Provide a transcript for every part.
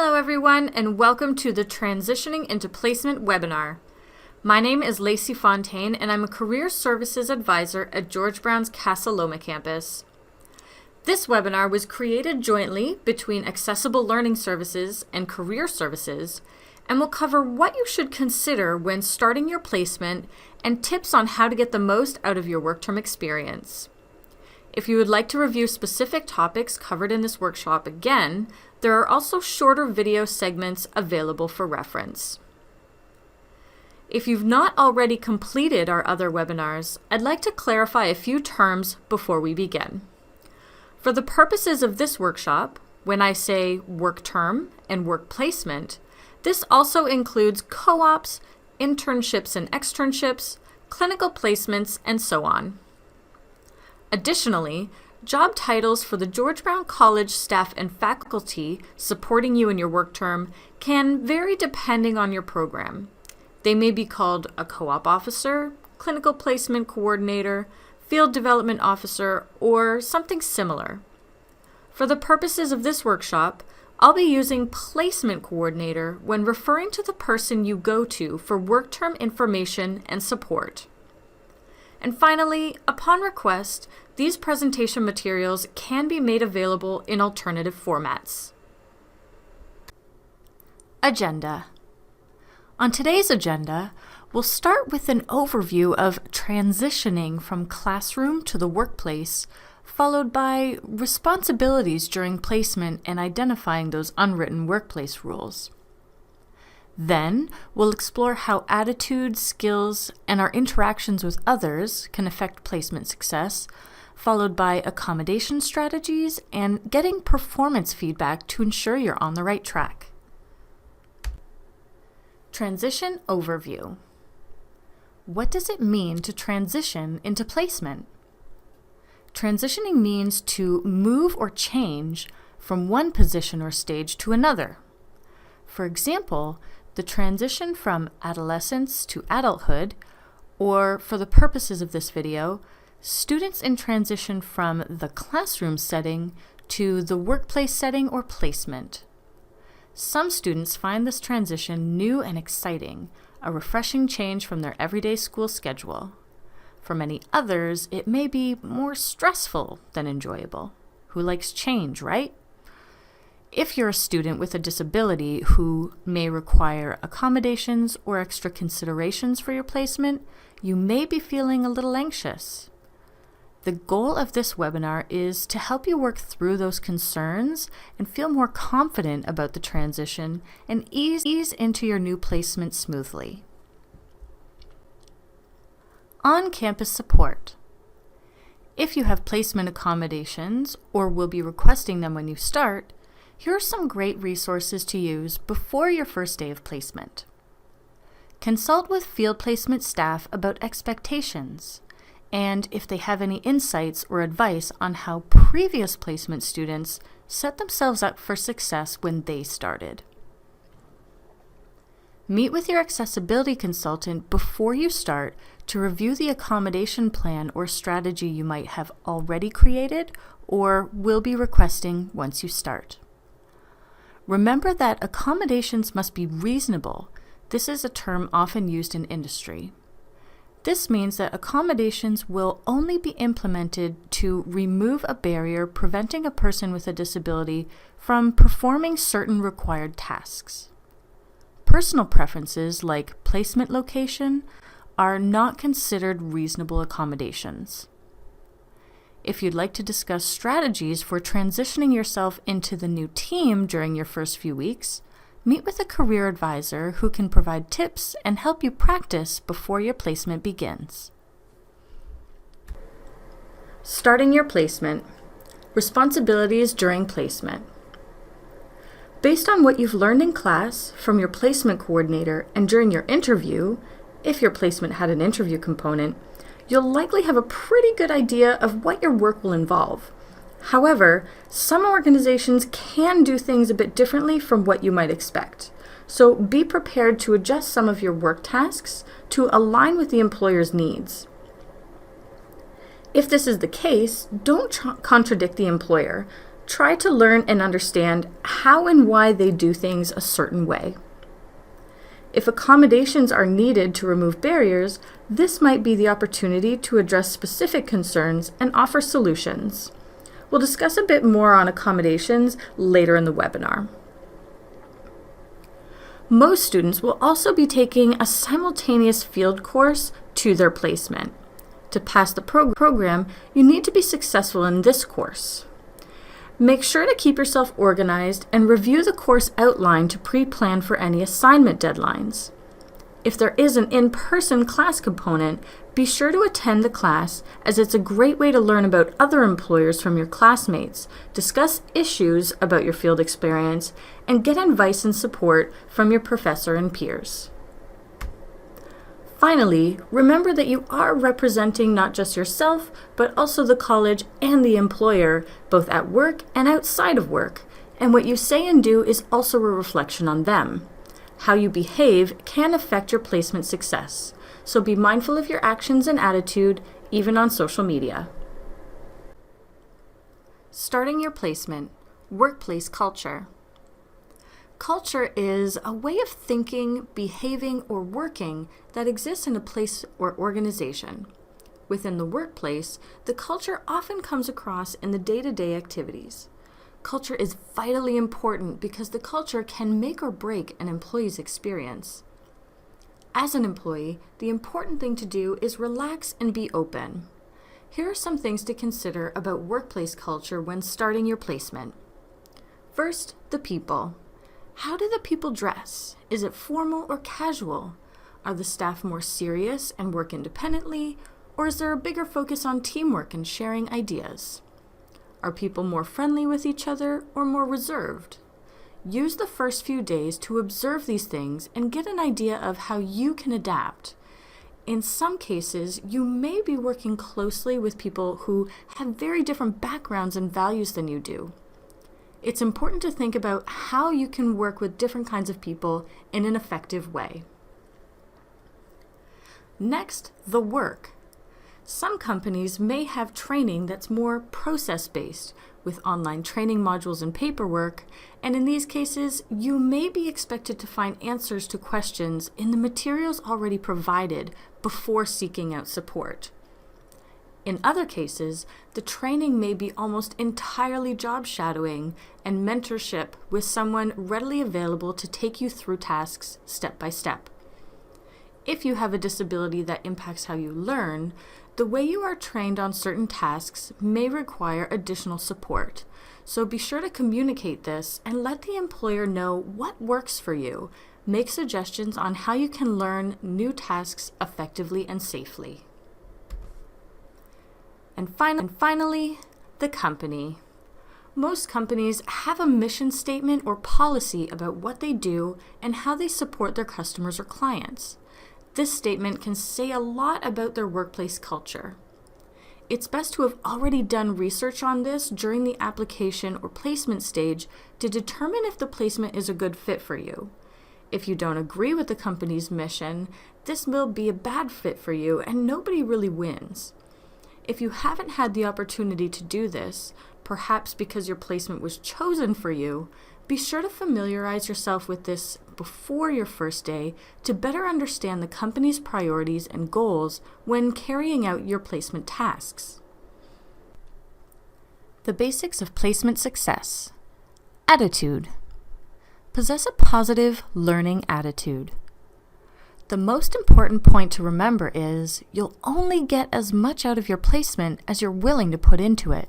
Hello everyone, and welcome to the Transitioning into Placement webinar. My name is Lacey Fontaine, and I'm a Career Services Advisor at George Brown's Casa Loma campus. This webinar was created jointly between Accessible Learning Services and Career Services, and will cover what you should consider when starting your placement and tips on how to get the most out of your work term experience. If you would like to review specific topics covered in this workshop again, there are also shorter video segments available for reference. If you've not already completed our other webinars, I'd like to clarify a few terms before we begin. For the purposes of this workshop, when I say work term and work placement, this also includes co-ops, internships and externships, clinical placements, and so on. Additionally, job titles for the George Brown College staff and faculty supporting you in your work term can vary depending on your program. They may be called a co-op officer, clinical placement coordinator, field development officer, or something similar. For the purposes of this workshop, I'll be using placement coordinator when referring to the person you go to for work term information and support. And finally, upon request, these presentation materials can be made available in alternative formats. Agenda. On today's agenda, we'll start with an overview of transitioning from classroom to the workplace, followed by responsibilities during placement and identifying those unwritten workplace rules. Then, we'll explore how attitudes, skills, and our interactions with others can affect placement success, followed by accommodation strategies and getting performance feedback to ensure you're on the right track. Transition overview. What does it mean to transition into placement? Transitioning means to move or change from one position or stage to another. For example, the transition from adolescence to adulthood, or for the purposes of this video, students in transition from the classroom setting to the workplace setting or placement. Some students find this transition new and exciting, a refreshing change from their everyday school schedule. For many others, it may be more stressful than enjoyable. Who likes change, right? If you're a student with a disability who may require accommodations or extra considerations for your placement, you may be feeling a little anxious. The goal of this webinar is to help you work through those concerns and feel more confident about the transition and ease into your new placement smoothly. On-campus support. If you have placement accommodations or will be requesting them when you start, here are some great resources to use before your first day of placement. Consult with field placement staff about expectations, and if they have any insights or advice on how previous placement students set themselves up for success when they started. Meet with your accessibility consultant before you start to review the accommodation plan or strategy you might have already created or will be requesting once you start. Remember that accommodations must be reasonable. This is a term often used in industry. This means that accommodations will only be implemented to remove a barrier preventing a person with a disability from performing certain required tasks. Personal preferences like placement location are not considered reasonable accommodations. If you'd like to discuss strategies for transitioning yourself into the new team during your first few weeks, meet with a career advisor who can provide tips and help you practice before your placement begins. Starting your placement. Responsibilities during placement. Based on what you've learned in class, from your placement coordinator, and during your interview, if your placement had an interview component, you'll likely have a pretty good idea of what your work will involve. However, some organizations can do things a bit differently from what you might expect. So be prepared to adjust some of your work tasks to align with the employer's needs. If this is the case, don't contradict the employer. Try to learn and understand how and why they do things a certain way. If accommodations are needed to remove barriers, this might be the opportunity to address specific concerns and offer solutions. We'll discuss a bit more on accommodations later in the webinar. Most students will also be taking a simultaneous field course to their placement. To pass the program, you need to be successful in this course. Make sure to keep yourself organized and review the course outline to pre-plan for any assignment deadlines. If there is an in-person class component, be sure to attend the class, as it's a great way to learn about other employers from your classmates, discuss issues about your field experience, and get advice and support from your professor and peers. Finally, remember that you are representing not just yourself, but also the college and the employer, both at work and outside of work, and what you say and do is also a reflection on them. How you behave can affect your placement success, so be mindful of your actions and attitude, even on social media. Starting your placement, workplace culture. Culture is a way of thinking, behaving, or working that exists in a place or organization. Within the workplace, the culture often comes across in the day-to-day activities. Culture is vitally important because the culture can make or break an employee's experience. As an employee, the important thing to do is relax and be open. Here are some things to consider about workplace culture when starting your placement. First, the people. How do the people dress? Is it formal or casual? Are the staff more serious and work independently, or is there a bigger focus on teamwork and sharing ideas? Are people more friendly with each other or more reserved? Use the first few days to observe these things and get an idea of how you can adapt. In some cases, you may be working closely with people who have very different backgrounds and values than you do. It's important to think about how you can work with different kinds of people in an effective way. Next, the work. Some companies may have training that's more process-based, with online training modules and paperwork, and in these cases, you may be expected to find answers to questions in the materials already provided before seeking out support. In other cases, the training may be almost entirely job shadowing and mentorship with someone readily available to take you through tasks step by step. If you have a disability that impacts how you learn, the way you are trained on certain tasks may require additional support, so be sure to communicate this and let the employer know what works for you. Make suggestions on how you can learn new tasks effectively and safely. And finally, the company. Most companies have a mission statement or policy about what they do and how they support their customers or clients. This statement can say a lot about their workplace culture. It's best to have already done research on this during the application or placement stage to determine if the placement is a good fit for you. If you don't agree with the company's mission, this will be a bad fit for you and nobody really wins. If you haven't had the opportunity to do this, perhaps because your placement was chosen for you, be sure to familiarize yourself with this before your first day to better understand the company's priorities and goals when carrying out your placement tasks. The basics of placement success. Attitude. Possess a positive learning attitude. The most important point to remember is you'll only get as much out of your placement as you're willing to put into it.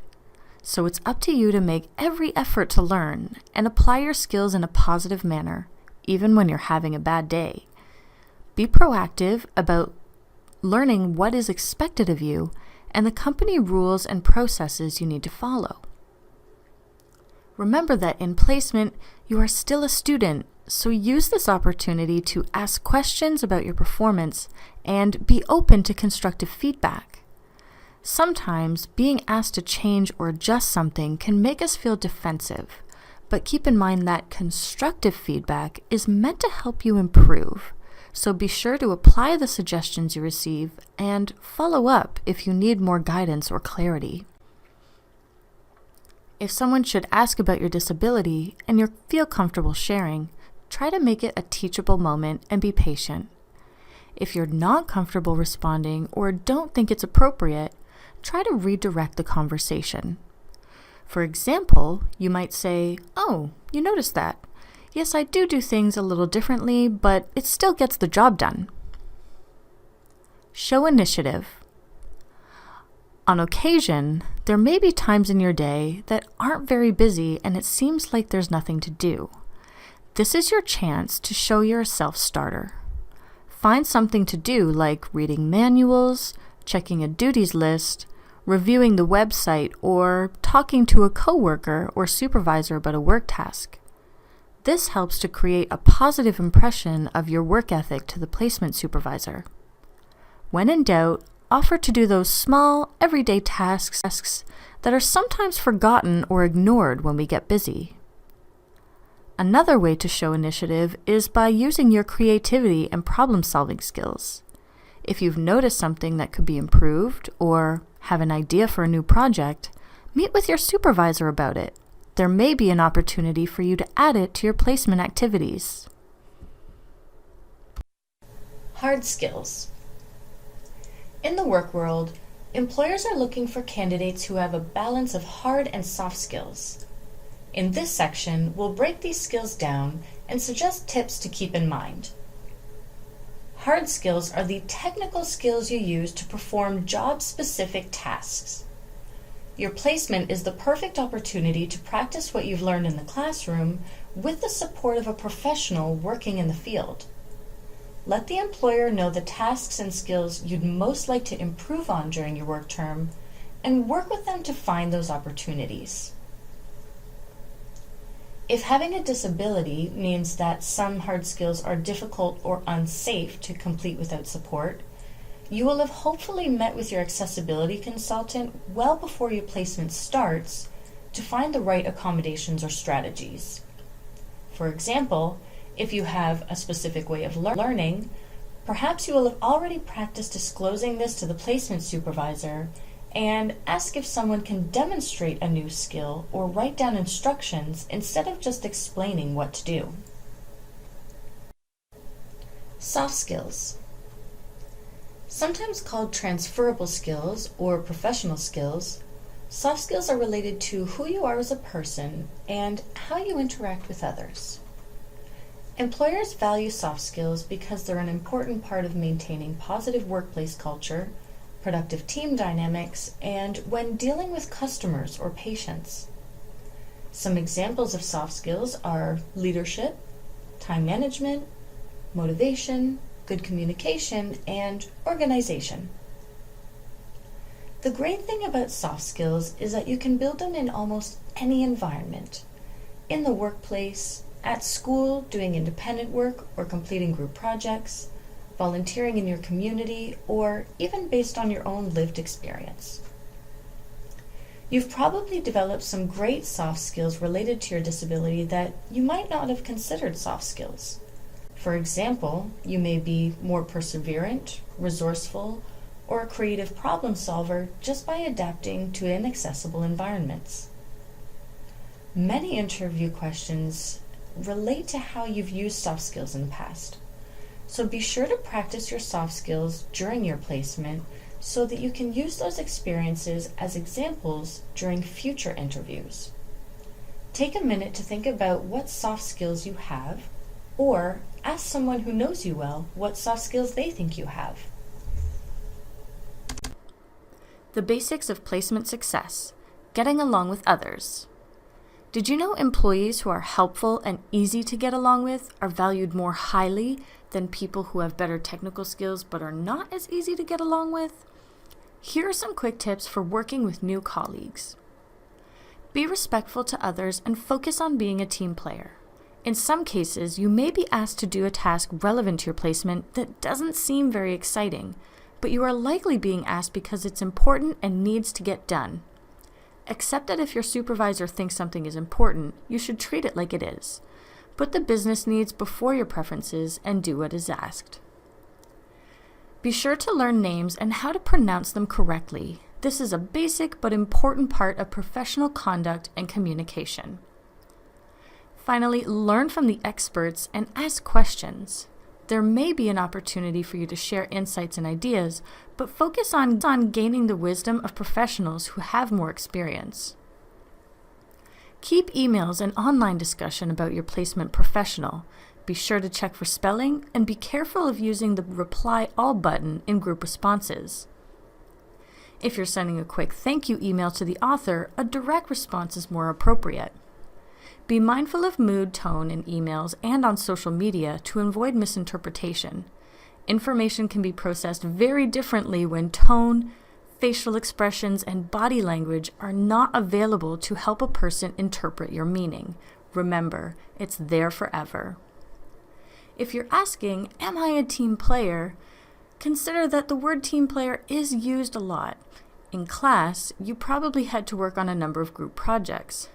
So it's up to you to make every effort to learn and apply your skills in a positive manner, even when you're having a bad day. Be proactive about learning what is expected of you and the company rules and processes you need to follow. Remember that in placement, you are still a student, so use this opportunity to ask questions about your performance and be open to constructive feedback. Sometimes being asked to change or adjust something can make us feel defensive, but keep in mind that constructive feedback is meant to help you improve. So be sure to apply the suggestions you receive and follow up if you need more guidance or clarity. If someone should ask about your disability and you feel comfortable sharing, try to make it a teachable moment and be patient. If you're not comfortable responding or don't think it's appropriate, try to redirect the conversation. For example, you might say, "Oh, you noticed that. Yes, I do things a little differently, but it still gets the job done." Show initiative. On occasion, there may be times in your day that aren't very busy and it seems like there's nothing to do. This is your chance to show you're a self-starter. Find something to do like reading manuals, checking a duties list, reviewing the website, or talking to a coworker or supervisor about a work task. This helps to create a positive impression of your work ethic to the placement supervisor. When in doubt, offer to do those small, everyday tasks that are sometimes forgotten or ignored when we get busy. Another way to show initiative is by using your creativity and problem-solving skills. If you've noticed something that could be improved or have an idea for a new project, meet with your supervisor about it. There may be an opportunity for you to add it to your placement activities. Hard skills. In the work world, employers are looking for candidates who have a balance of hard and soft skills. In this section, we'll break these skills down and suggest tips to keep in mind. Hard skills are the technical skills you use to perform job-specific tasks. Your placement is the perfect opportunity to practice what you've learned in the classroom with the support of a professional working in the field. Let the employer know the tasks and skills you'd most like to improve on during your work term and work with them to find those opportunities. If having a disability means that some hard skills are difficult or unsafe to complete without support, you will have hopefully met with your accessibility consultant well before your placement starts to find the right accommodations or strategies. For example, if you have a specific way of learning, perhaps you will have already practiced disclosing this to the placement supervisor and ask if someone can demonstrate a new skill or write down instructions instead of just explaining what to do. Soft skills. Sometimes called transferable skills or professional skills, soft skills are related to who you are as a person and how you interact with others. Employers value soft skills because they're an important part of maintaining positive workplace culture, productive team dynamics, and when dealing with customers or patients. Some examples of soft skills are leadership, time management, motivation, good communication, and organization. The great thing about soft skills is that you can build them in almost any environment. In the workplace, at school, doing independent work or completing group projects, volunteering in your community, or even based on your own lived experience. You've probably developed some great soft skills related to your disability that you might not have considered soft skills. For example, you may be more perseverant, resourceful, or a creative problem solver just by adapting to inaccessible environments. Many interview questions relate to how you've used soft skills in the past. So be sure to practice your soft skills during your placement so that you can use those experiences as examples during future interviews. Take a minute to think about what soft skills you have, or ask someone who knows you well what soft skills they think you have. The basics of placement success: getting along with others. Did you know employees who are helpful and easy to get along with are valued more highly than people who have better technical skills but are not as easy to get along with? Here are some quick tips for working with new colleagues. Be respectful to others and focus on being a team player. In some cases, you may be asked to do a task relevant to your placement that doesn't seem very exciting, but you are likely being asked because it's important and needs to get done. Accept that if your supervisor thinks something is important, you should treat it like it is. Put the business needs before your preferences and do what is asked. Be sure to learn names and how to pronounce them correctly. This is a basic but important part of professional conduct and communication. Finally, learn from the experts and ask questions. There may be an opportunity for you to share insights and ideas, but focus on gaining the wisdom of professionals who have more experience. Keep emails and online discussion about your placement professional. Be sure to check for spelling and be careful of using the reply all button in group responses. If you're sending a quick thank you email to the author, a direct response is more appropriate. Be mindful of mood, tone in emails and on social media to avoid misinterpretation. Information can be processed very differently when tone, facial expressions, and body language are not available to help a person interpret your meaning. Remember, it's there forever. If you're asking, am I a team player? Consider that the word team player is used a lot. In class, you probably had to work on a number of group projects.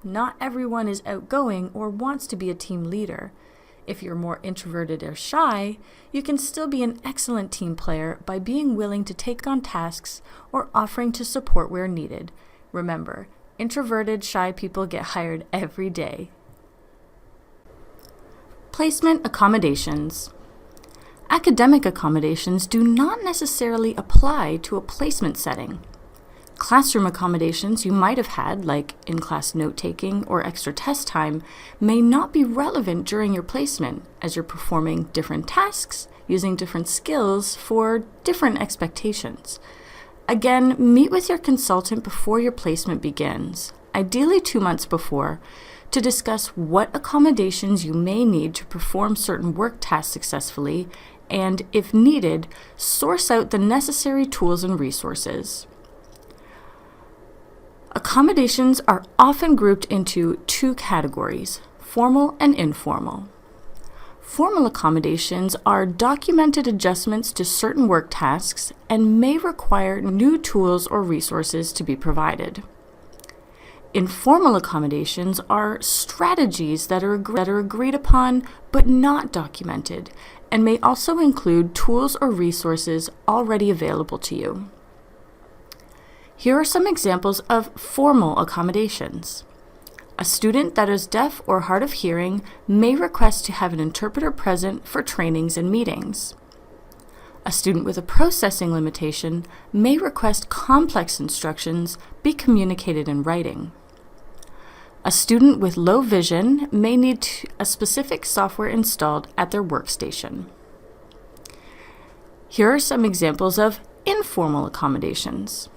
Not everyone is outgoing or wants to be a team leader. If you're more introverted or shy, you can still be an excellent team player by being willing to take on tasks or offering to support where needed. Remember, introverted, shy people get hired every day. Placement accommodations. Academic accommodations do not necessarily apply to a placement setting. Classroom accommodations you might have had, like in-class note-taking or extra test time, may not be relevant during your placement, as you're performing different tasks, using different skills for different expectations. Again, meet with your consultant before your placement begins, ideally 2 months before, to discuss what accommodations you may need to perform certain work tasks successfully, and, if needed, source out the necessary tools and resources. Accommodations are often grouped into 2 categories, formal and informal. Formal accommodations are documented adjustments to certain work tasks and may require new tools or resources to be provided. Informal accommodations are strategies that are agreed upon but not documented, and may also include tools or resources already available to you. Here are some examples of formal accommodations. A student that is deaf or hard of hearing may request to have an interpreter present for trainings and meetings. A student with a processing limitation may request complex instructions be communicated in writing. A student with low vision may need a specific software installed at their workstation. Here are some examples of informal accommodations.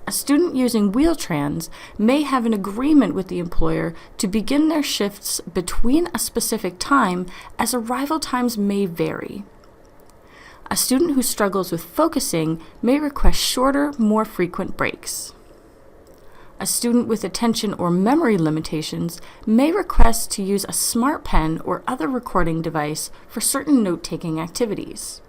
A student using Wheel-Trans may have an agreement with the employer to begin their shifts between a specific time, as arrival times may vary. A student who struggles with focusing may request shorter, more frequent breaks. A student with attention or memory limitations may request to use a smart pen or other recording device for certain note-taking activities.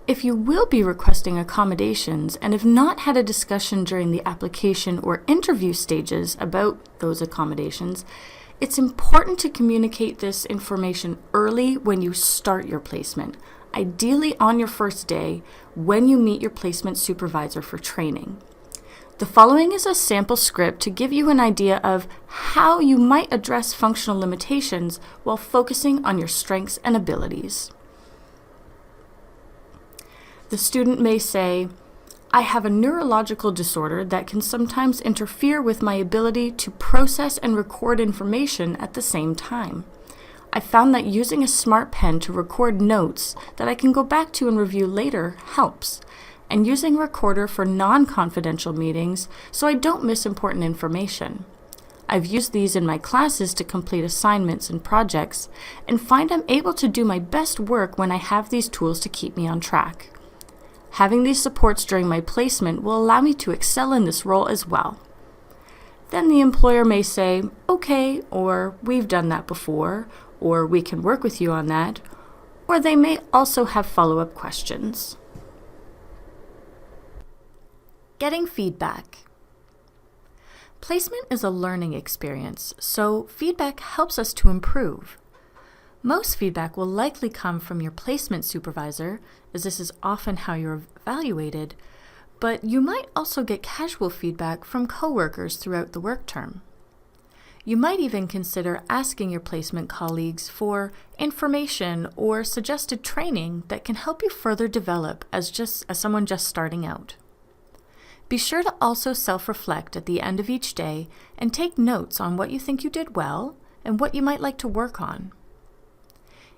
If you will be requesting accommodations and have not had a discussion during the application or interview stages about those accommodations, it's important to communicate this information early when you start your placement, ideally on your first day when you meet your placement supervisor for training. The following is a sample script to give you an idea of how you might address functional limitations while focusing on your strengths and abilities. The student may say, I have a neurological disorder that can sometimes interfere with my ability to process and record information at the same time. I found that using a smart pen to record notes that I can go back to and review later helps, and using a recorder for non-confidential meetings so I don't miss important information. I've used these in my classes to complete assignments and projects, and find I'm able to do my best work when I have these tools to keep me on track. Having these supports during my placement will allow me to excel in this role as well. Then the employer may say, okay, or we've done that before, or we can work with you on that, or they may also have follow-up questions. Getting feedback. Placement is a learning experience, so feedback helps us to improve. Most feedback will likely come from your placement supervisor, as this is often how you're evaluated, but you might also get casual feedback from coworkers throughout the work term. You might even consider asking your placement colleagues for information or suggested training that can help you further develop as someone just starting out. Be sure to also self-reflect at the end of each day and take notes on what you think you did well and what you might like to work on.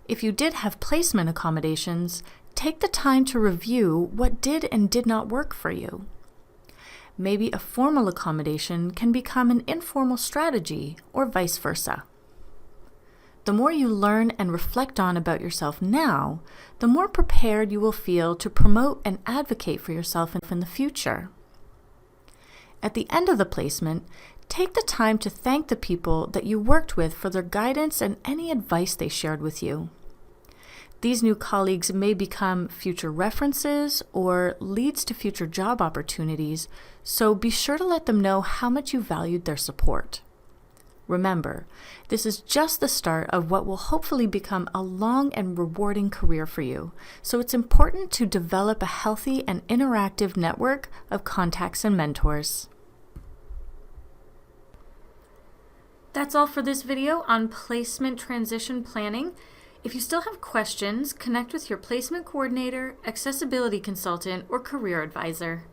If you did have placement accommodations, take the time to review what did and did not work for you. Maybe a formal accommodation can become an informal strategy, or vice versa. The more you learn and reflect on about yourself now, the more prepared you will feel to promote and advocate for yourself in the future. At the end of the placement, take the time to thank the people that you worked with for their guidance and any advice they shared with you. These new colleagues may become future references or leads to future job opportunities, so be sure to let them know how much you valued their support. Remember, this is just the start of what will hopefully become a long and rewarding career for you, so it's important to develop a healthy and interactive network of contacts and mentors. That's all for this video on placement transition planning. If you still have questions, connect with your placement coordinator, accessibility consultant, or career advisor.